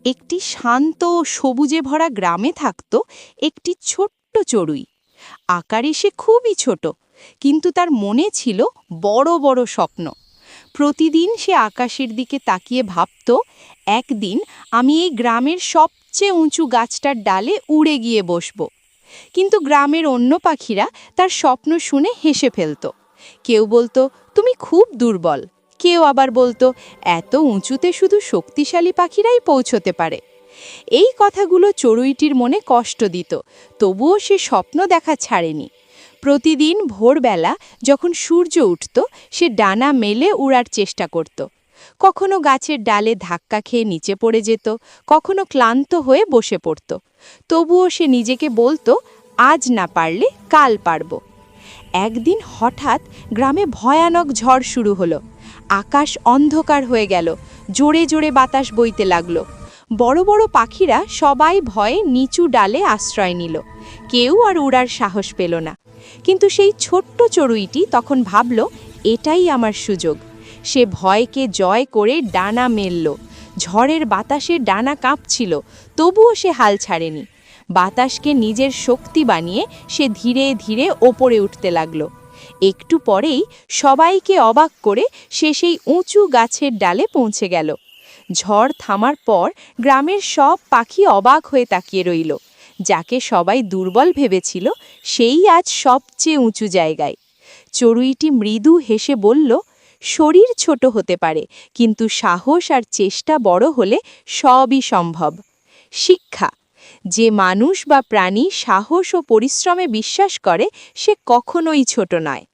একটি শান্ত ও সবুজে ভরা গ্রামে থাকত একটি ছোট্ট চড়ুই। আকারে সে খুবই ছোট, কিন্তু তার মনে ছিল বড় বড় স্বপ্ন। প্রতিদিন সে আকাশের দিকে তাকিয়ে ভাবত, একদিন আমি এই গ্রামের সবচেয়ে উঁচু গাছটার ডালে উড়ে গিয়ে বসব। কিন্তু গ্রামের অন্য পাখিরা তার স্বপ্ন শুনে হেসে ফেলত। কেউ বলতো, তুমি খুব দুর্বল। কেউ আবার বলতো, এত উঁচুতে শুধু শক্তিশালী পাখিরাই পৌঁছতে পারে। এই কথাগুলো চড়ুইটির মনে কষ্ট দিত, তবুও সে স্বপ্ন দেখা ছাড়েনি। প্রতিদিন ভোরবেলা যখন সূর্য উঠত, সে ডানা মেলে উড়ার চেষ্টা করত। কখনো গাছের ডালে ধাক্কা খেয়ে নিচে পড়ে যেত, কখনো ক্লান্ত হয়ে বসে পড়ত। তবুও সে নিজেকে বলতো, আজ না পারলে কাল পারব। একদিন হঠাৎ গ্রামে ভয়ানক ঝড় শুরু হলো। আকাশ অন্ধকার হয়ে গেল, জোরে জোরে বাতাস বইতে লাগলো। বড় বড় পাখিরা সবাই ভয়ে নিচু ডালে আশ্রয় নিল। কেউ আর উড়ার সাহস পেল না। কিন্তু সেই ছোট্ট চড়ুইটি তখন ভাবল, এটাই আমার সুযোগ। সে ভয়কে জয় করে ডানা মেলল। ঝড়ের বাতাসে ডানা কাঁপছিল, তবুও সে হাল ছাড়েনি। বাতাসকে নিজের শক্তি বানিয়ে সে ধীরে ধীরে ওপরে উঠতে লাগলো। একটু পরেই সবাইকে অবাক করে সে সেই উঁচু গাছের ডালে পৌঁছে গেল। ঝড় থামার পর গ্রামের সব পাখি অবাক হয়ে তাকিয়ে রইল। যাকে সবাই দুর্বল ভেবেছিল, সেই আজ সবচেয়ে উঁচু জায়গায়। চড়ুইটি মৃদু হেসে বলল, শরীর ছোট হতে পারে, কিন্তু সাহস আর চেষ্টা বড় হলে সবই সম্ভব। শিক্ষা: যে মানুষ বা প্রাণী সাহস ও পরিশ্রমে বিশ্বাস করে, সে কখনোই ছোট নয়।